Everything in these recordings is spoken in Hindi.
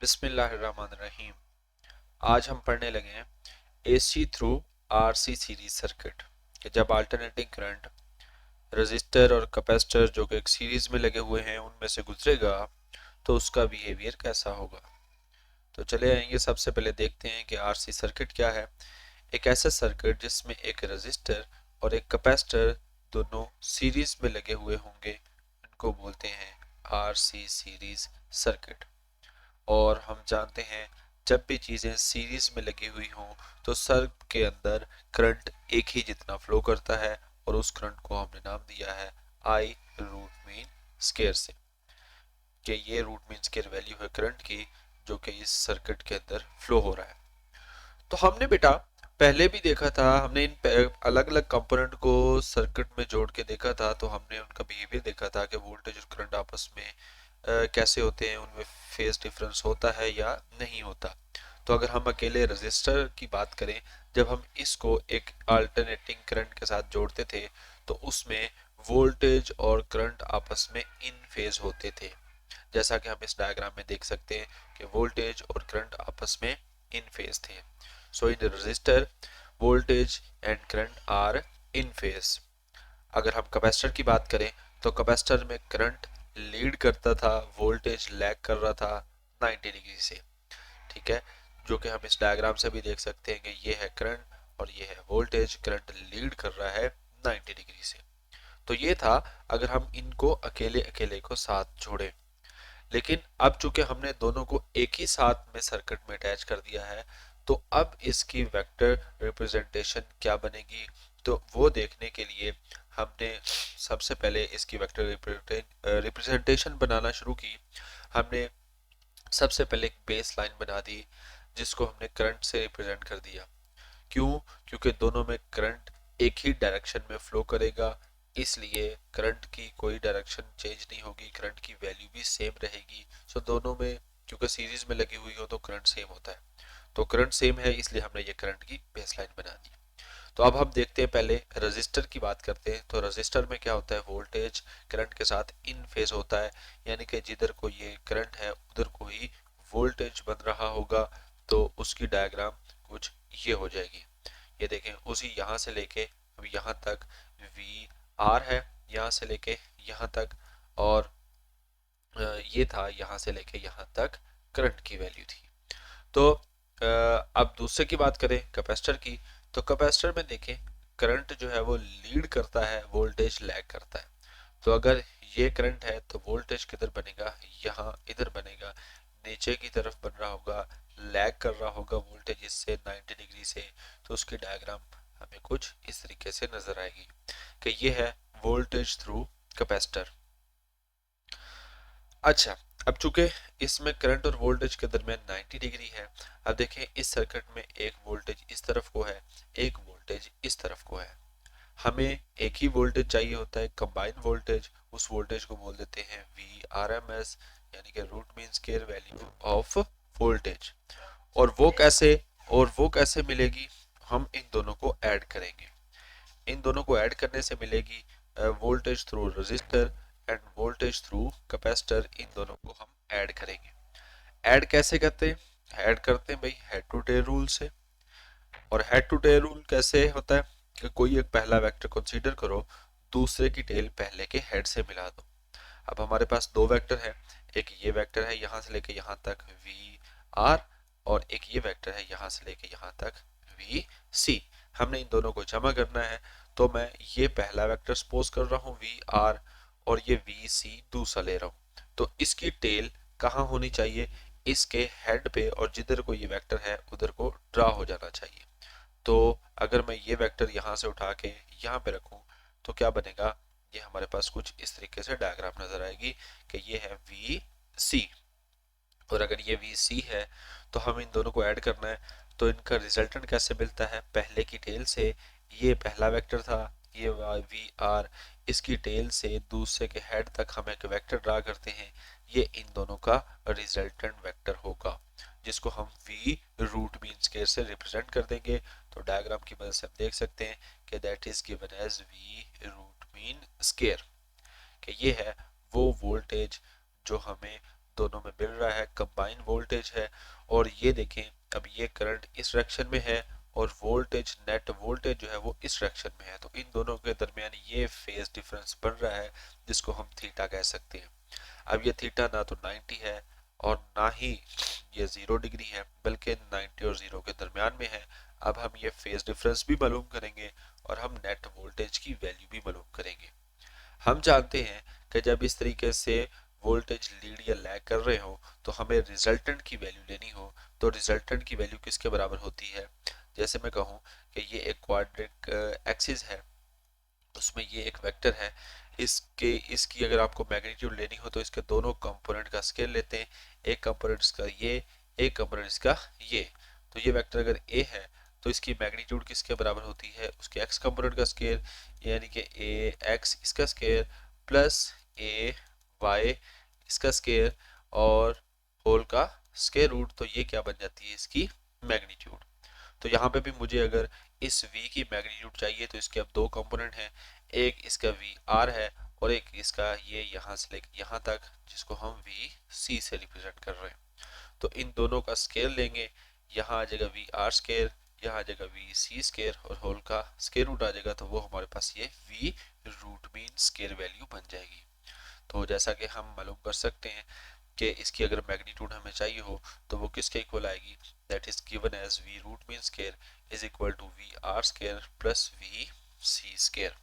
बिस्मिल्लाहिर्रहमानिर्रहीम। आज हम पढ़ने लगे हैं AC through RC series circuit कि जब अल्टरनेटिंग करंट रजिस्टर और कैपेसिटर जो कि एक सीरीज में लगे हुए हैं उनमें से गुजरेगा तो उसका बिहेवियर कैसा होगा। तो चले आएंगे, सबसे पहले देखते हैं कि आरसी सर्किट क्या है। एक ऐसा सर्किट जिसमें एक रजिस्टर और एक कैपेसिटर दोनों सीरीज में लगे हुए होंगे, इनको बोलते हैं आरसी सीरीज सर्किट। और हम जानते हैं जब भी चीज़ें सीरीज में लगी हुई हों तो सर्किट के अंदर करंट एक ही जितना फ्लो करता है और उस करंट को हमने नाम दिया है आई रूट मीन स्केयर से, कि ये रूट मीन स्केयर वैल्यू है करंट की जो कि इस सर्किट के अंदर फ्लो हो रहा है। तो हमने बेटा पहले भी देखा था, हमने इन अलग अलग कंपोनेंट को सर्किट में जोड़ के देखा था, तो हमने उनका बिहेवियर देखा था कि वोल्टेज और करंट आपस में कैसे होते हैं, उनमें फेज डिफरेंस होता है या नहीं होता। तो अगर हम अकेले रजिस्टर की बात करें, जब हम इसको एक अल्टरनेटिंग करंट के साथ जोड़ते थे तो उसमें वोल्टेज और करंट आपस में इन फेज होते थे, जैसा कि हम इस डायग्राम में देख सकते हैं कि वोल्टेज और करंट आपस में इन फेज थे। So in resistor voltage and current are in phase. अगर हम कैपेसिटर की बात करें तो कैपेसिटर में करंट लीड करता था, वोल्टेज लैग कर रहा था 90 डिग्री से। ठीक है, जो कि हम इस डायग्राम से भी देख सकते हैं कि ये है करंट और ये है वोल्टेज, करंट लीड कर रहा है 90 डिग्री से। तो ये था अगर हम इनको अकेले अकेले को साथ जोड़ें। लेकिन अब चूंकि हमने दोनों को एक ही साथ में सर्किट में अटैच कर दिया है तो अब इसकी वेक्टर रिप्रेजेंटेशन क्या बनेगी, तो वो देखने के लिए हमने सबसे पहले इसकी वेक्टर रिप्रेजेंटेशन बनाना शुरू की। हमने सबसे पहले एक बेस लाइन बना दी जिसको हमने करंट से रिप्रेजेंट कर दिया। क्यों? क्योंकि दोनों में करंट एक ही डायरेक्शन में फ्लो करेगा, इसलिए करंट की कोई डायरेक्शन चेंज नहीं होगी, करंट की वैल्यू भी सेम रहेगी। सो दोनों में क्योंकि सीरीज में लगी हुई हो तो करंट सेम होता है, तो करंट सेम है इसलिए हमने ये करंट की बेसलाइन बना दी। तो अब हम देखते हैं, पहले रजिस्टर की बात करते हैं। तो रजिस्टर में क्या होता है, वोल्टेज करंट के साथ इन फेज होता है, यानी कि जिधर को ये करंट है उधर को ही वोल्टेज बन रहा होगा। तो उसकी डायग्राम कुछ ये हो जाएगी। ये देखें, उसी यहाँ से लेके अब यहाँ तक वी आर है, यहाँ से लेके यहाँ तक, और ये था यहाँ से लेके यहाँ तक करंट की वैल्यू थी। तो अब दूसरे की बात करें कैपेसिटर की, तो कैपेसिटर में देखें करंट जो है वो लीड करता है, वोल्टेज लैग करता है। तो अगर ये करंट है तो वोल्टेज किधर बनेगा, यहाँ इधर बनेगा, नीचे की तरफ बन रहा होगा, लैग कर रहा होगा वोल्टेज इससे 90 डिग्री से। तो उसकी डायग्राम हमें कुछ इस तरीके से नजर आएगी कि ये है वोल्टेज थ्रू कैपेसिटर। अच्छा, अब चूंकि इसमें करंट और वोल्टेज के दरमियान 90 डिग्री है, अब देखें इस सर्किट में एक वोल्टेज इस तरफ को है, एक वोल्टेज इस तरफ को है। हमें एक ही वोल्टेज चाहिए होता है, कंबाइन वोल्टेज। उस वोल्टेज को बोल देते हैं वी आर एम एस, यानी कि root mean square value of voltage. और वो कैसे मिलेगी, हम इन दोनों को ऐड करेंगे। इन दोनों को ऐड करने से मिलेगी voltage through resistor and voltage through capacitor. इन दोनों को हम ऐड करेंगे। ऐड कैसे करते हैं, ऐड करते हैं भाई हेड टू टेल रूल से। और हेड टू टेल रूल कैसे होता है कि कोई एक पहला वेक्टर कंसीडर करो, दूसरे की टेल पहले के हेड से मिला दो। अब हमारे पास दो वेक्टर है, एक ये वेक्टर है यहाँ से लेके यहाँ तक वी आर, और एक ये वेक्टर है यहाँ से लेके यहाँ तक वी सी। हमने इन दोनों को जमा करना है। तो मैं ये पहला वेक्टर सपोज कर रहा हूँ वी आर, और ये वी सी दूसरा ले रहा हूँ। तो इसकी टेल कहाँ होनी चाहिए, इसके हेड पे, और जिधर को ये वेक्टर है उधर को ड्रा हो जाना चाहिए। तो अगर मैं ये वेक्टर यहाँ से उठा के यहाँ पे रखूं तो क्या बनेगा, ये हमारे पास कुछ इस तरीके से डायग्राम नजर आएगी कि ये है वी सी। और अगर ये वी सी है तो हम इन दोनों को ऐड करना है। तो इनका रिजल्टेंट कैसे मिलता है, पहले की टेल से। ये पहला वेक्टर था, ये वी आर, इसकी टेल से दूसरे के हेड तक हम एक वेक्टर ड्रा करते हैं, ये इन दोनों का रिजल्टेंट वेक्टर होगा, जिसको हम वी रूट मीन स्क्वायर से रिप्रेजेंट कर देंगे। तो डायग्राम की मदद से हम देख सकते हैं कि that is given as V root mean square, कि ये है वो वोल्टेज जो हमें दोनों में मिल रहा है, कंबाइन वोल्टेज है। और ये देखें, अब ये करंट इस डायरेक्शन में है और वोल्टेज, नेट वोल्टेज जो है वो इस डायरेक्शन में है, तो इन दोनों के दरमियान ये फेज डिफरेंस बन रहा है जिसको हम थीटा कह सकते हैं। अब ये थीटा ना तो 90 है और ना ही ये 0 डिग्री है, बल्कि 90 और 0 के दरमियान में है। अब हम ये फेज डिफरेंस भी मालूम करेंगे और हम नेट वोल्टेज की वैल्यू भी मालूम करेंगे। हम जानते हैं कि जब इस तरीके से वोल्टेज लीड या लैग कर रहे हो तो हमें रिजल्टेंट की वैल्यू लेनी हो, तो रिजल्टेंट की वैल्यू किसके बराबर होती है? जैसे मैं कहूँ कि ये एक क्वाड्रिक एक्सिस है, उसमें ये एक वेक्टर है, इसकी अगर आपको मैग्नीट्यूड लेनी हो तो इसके दोनों कंपोनेंट का स्केल लेते हैं, एक कंपोनेंट इसका ये, एक कंपोनेंट इसका ये। तो ये वेक्टर अगर ए है तो इसकी मैग्नीट्यूड किसके बराबर होती है? उसके एक्स कंपोनेंट का स्केल, यानी कि ए एक्स इसका स्केल प्लस ए वाई इसका स्केल और होल का स्केल रूट, तो ये क्या बन जाती है? इसकी मैग्नीट्यूड। तो यहाँ पे भी मुझे अगर इस v की मैग्नीट्यूड चाहिए तो इसके अब दो कंपोनेंट हैं, एक इसका वी आर है और एक इसका ये यहाँ से लेकर यहाँ तक, जिसको हम वी सी से रिप्रेजेंट कर रहे हैं। तो इन दोनों का स्केल लेंगे, यहाँ आ जाएगा वी आर स्केयर, यहाँ आ जाएगा वी सी स्केयर और होल का स्केयर रूट आ जाएगा, तो वो हमारे पास ये V root mean square value बन जाएगी। तो जैसा कि हम मालूम कर सकते हैं कि इसकी अगर मैग्नीट्यूड हमें चाहिए हो तो वो किसके इक्वल आएगी? That is given as V root mean square is equal to V R square plus V C square,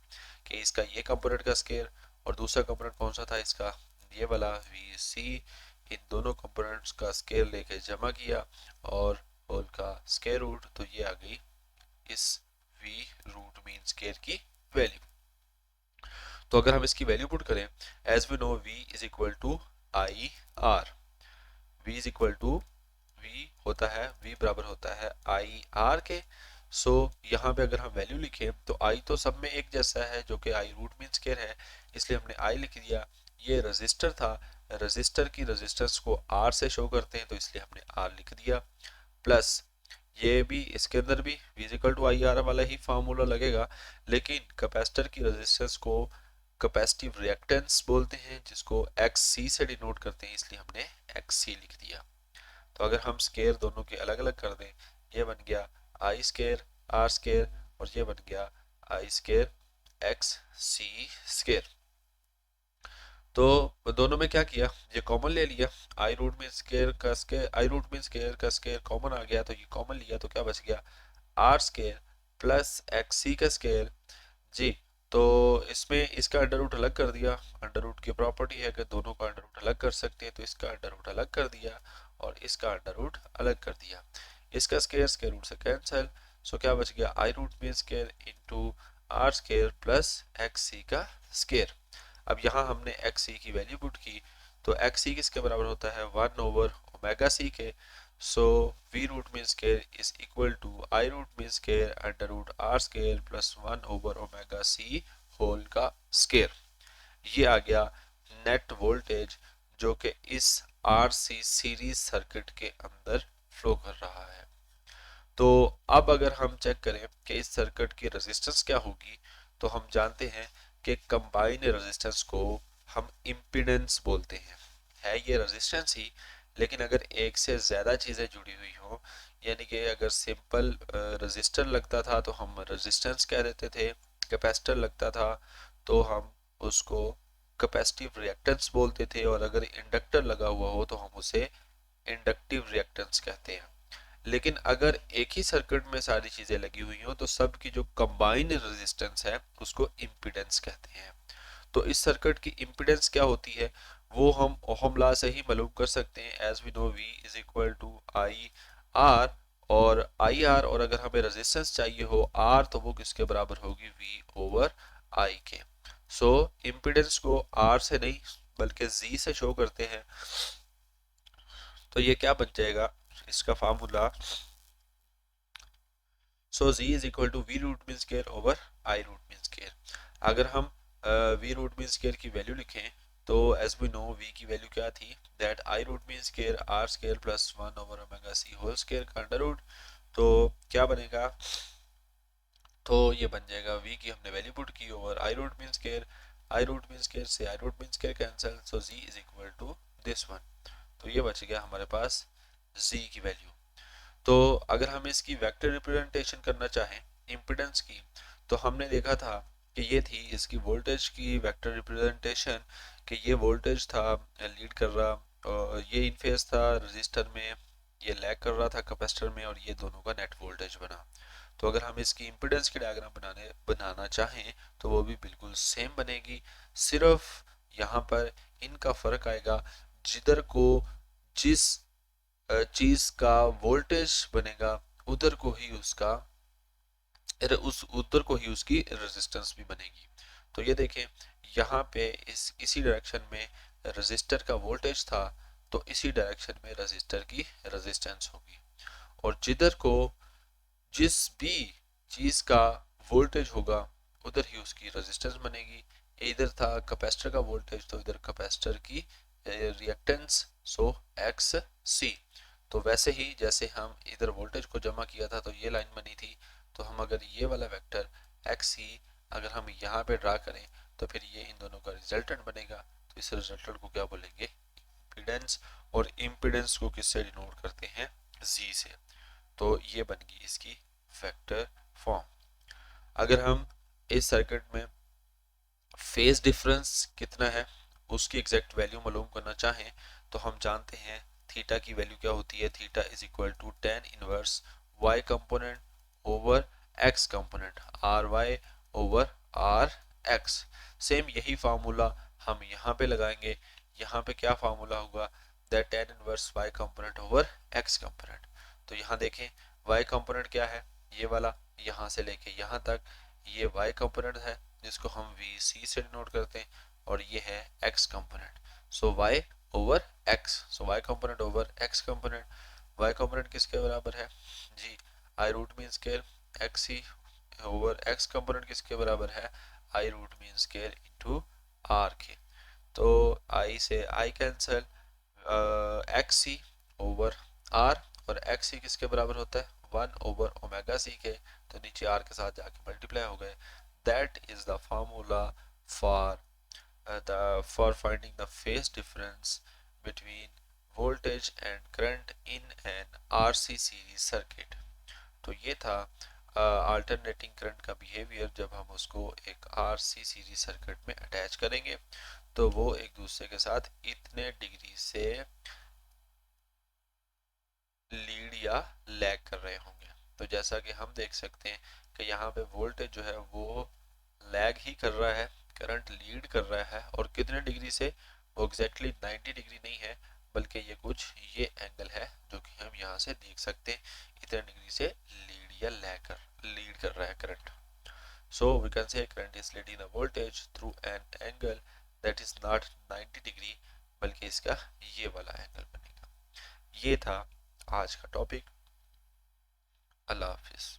कि इसका ये कंपोनेंट का स्केयर और दूसरा कंपोनेंट कौन सा था इसका? ये वाला वी सी। इन दोनों कंपोनेंट्स का स्केयर लेके जमा किया और होल का स्केयर रूट, तो ये आ गई इस वी रूट मीन स्केयर की वैल्यू। तो अगर हम इसकी वैल्यू पुट करें, as we know v is equal to I R, v is equal to v होता है, v बराबर होता है आई आर के। सो यहाँ पे अगर हम वैल्यू लिखें तो i तो सब में एक जैसा है जो कि i रूट मीन स्क्वायर है, इसलिए हमने i लिख दिया। ये रजिस्टर था, रजिस्टर की रेजिस्टेंस को r से शो करते हैं तो इसलिए हमने r लिख दिया, प्लस ये भी इसके अंदर भी v equal to I R वाला ही फार्मूला लगेगा, लेकिन कैपेसिटर की रेजिस्टेंस को कैपेसिटिव रिएक्टेंस बोलते हैं जिसको एक्स सी से डिनोट करते हैं, इसलिए हमने एक्स सी लिख दिया। तो अगर हम स्केयर दोनों के अलग अलग कर दें, ये बन गया आई स्केयर आर स्केयर और ये बन गया I square X C square. तो दोनों में क्या किया, ये कॉमन ले लिया, आई रूट मीन स्केयर का square, I root mean square का स्केयर कॉमन आ गया, तो ये कॉमन लिया तो क्या बच गया? R square plus X C का स्केयर जी। तो इसमें इसका अंडर रूट अलग कर दिया, अंडर रूट की प्रॉपर्टी है कि दोनों का अंडर रूट अलग कर सकते हैं, तो इसका अंडर रूट अलग कर दिया और इसका अंडर रूट अलग कर दिया, इसका स्केयर रूट से कैंसिल। सो क्या बच गया? I root mean square into R square plus X C का स्केयर। अब यहाँ हमने एक्स सी की वैल्यू पुट की, तो एक्स सी किसके बराबर होता है? 1/ओमेगा सी के। So v root mean square is equal to I root mean square under root R square plus 1/ओमेगा सी होल का स्केयर। ये आ गया नेट वोल्टेज जो कि इस आर सी सीरीज सर्किट के अंदर फ्लो कर रहा है। तो अब अगर हम चेक करें कि इस सर्किट की रेजिस्टेंस क्या होगी, तो हम जानते हैं कि कंबाइन रेजिस्टेंस को हम इम्पीडेंस बोलते हैं। है ये रेजिस्टेंस ही, लेकिन अगर एक से ज़्यादा चीज़ें जुड़ी हुई हो, यानी कि अगर सिंपल रेजिस्टर लगता था तो हम रेजिस्टेंस कह देते थे, कैपेसिटर लगता था तो हम उसको कैपेसिटिव रिएक्टेंस बोलते थे, और अगर इंडक्टर लगा हुआ हो तो हम उसे इंडक्टिव रिएक्टेंस कहते हैं। लेकिन अगर एक ही सर्किट में सारी चीजें लगी हुई हो तो सब की जो कंबाइंड रेजिस्टेंस है उसको इम्पीडेंस कहते हैं। तो इस सर्किट की इम्पीडेंस क्या होती है वो हम ओहम लॉ से ही मालूम कर सकते हैं, as we know v is equal to I R और आई आर, और अगर हमें रेजिस्टेंस चाहिए हो r तो वो किसके बराबर होगी? v ओवर आई के। सो इम्पीडेंस को r से नहीं बल्कि z से शो करते हैं, तो ये क्या बन जाएगा इसका formula? So z is equal to V root mean square over I root mean square. अगर हम वी रूट मीन स्केयर की वैल्यू लिखें तो एज वी नो v की वैल्यू क्या थी? That I root mean square R square plus 1/ओमेगा सी होल स्केयर का अंडर रूट। तो क्या बनेगा? तो ये बन जाएगा v की हमने वैल्यू पुट की over I root mean square, I root mean square से I root mean square cancel, so z is equal to this one. तो ये बच गया हमारे पास z की वैल्यू। तो अगर हम इसकी वेक्टर रिप्रेजेंटेशन करना चाहें इम्पिडेंस की, तो हमने देखा था कि ये थी इसकी वोल्टेज की वेक्टर रिप्रेजेंटेशन, कि ये वोल्टेज था लीड कर रहा, और ये इन फेज था रजिस्टर में, ये लैग कर रहा था कैपेसिटर में, और ये दोनों का नेट वोल्टेज बना। तो अगर हम इसकी इम्पिडेंस की डायग्राम बनाना चाहें तो वो भी बिल्कुल सेम बनेगी। सिर्फ यहाँ पर इनका फर्क आएगा, जिधर को जिस चीज का वोल्टेज बनेगा उधर को ही उसका उस उधर को ही उसकी रेजिस्टेंस भी बनेगी। तो ये देखें, यहाँ पे इसी डायरेक्शन में रेजिस्टर का वोल्टेज था, तो इसी डायरेक्शन में रेजिस्टर की रेजिस्टेंस होगी। और जिधर को जिस भी चीज का वोल्टेज होगा उधर ही उसकी रेजिस्टेंस बनेगी। इधर था कैपेसिटर का वोल्टेज, तो इधर कैपेसिटर की रिएक्टेंस, सो एक्स सी। तो वैसे ही जैसे हम इधर वोल्टेज को जमा किया था तो ये लाइन बनी थी, तो हम अगर ये वाला वेक्टर एक्स सी अगर हम यहाँ पे ड्रा करें तो फिर ये इन दोनों का रिजल्टेंट बनेगा। तो इस रिजल्टेंट को क्या बोलेंगे, इम्पीडेंस। और इम्पीडेंस को किससे डिनोट करते हैं, जी से। तो ये बन गई इसकी वेक्टर फॉर्म। अगर हम इस सर्किट में फेज डिफरेंस कितना है उसकी एग्जैक्ट वैल्यू मालूम करना चाहें तो हम जानते हैं थीटा की वैल्यू क्या होती है, theta is equal to tan inverse Y component over X component, R Y over R X. Same यही फार्मूला हम यहाँ पे लगाएंगे। यहाँ पे क्या फार्मूला होगा, that tan inverse Y component over X component. तो यहाँ देखें वाई कंपोनेंट क्या है, ये वाला यहाँ से लेके यहाँ तक, ये वाई कंपोनेंट है जिसको हम वी सी से डिनोट करते हैं, और ये है X component. So Y over X, so Y component over X component. Y component किसके बराबर है जी, I root mean square X C over X component किसके बराबर है, I root mean square into R के। तो आई से I cancel, X C over R, और एक्स सी किसके बराबर होता है, वन ओवर ओमेगा सी के, तो नीचे आर के साथ जाके मल्टीप्लाई हो गए। That is the formula for for finding the phase difference between voltage and current in an RC series circuit। तो ये था अल्टरनेटिंग करंट का बिहेवियर जब हम उसको एक RC सीरीज सर्किट में अटैच करेंगे, तो वो एक दूसरे के साथ इतने डिग्री से लीड या लैग कर रहे होंगे। तो जैसा कि हम देख सकते हैं कि यहाँ पे वोल्टेज जो है वो लैग ही कर रहा है, करंट लीड कर रहा है, और कितने डिग्री से, वो एग्जैक्टली 90 डिग्री नहीं है, बल्कि ये कुछ ये एंगल है जो कि हम यहाँ से देख सकते हैं, इतने डिग्री से लीड या लीड कर रहा है current. So we can say current is leading the voltage through an angle that is not 90 degree, बल्कि इसका ये वाला एंगल बनेगा। ये था आज का टॉपिक। अल्लाह हाफिज।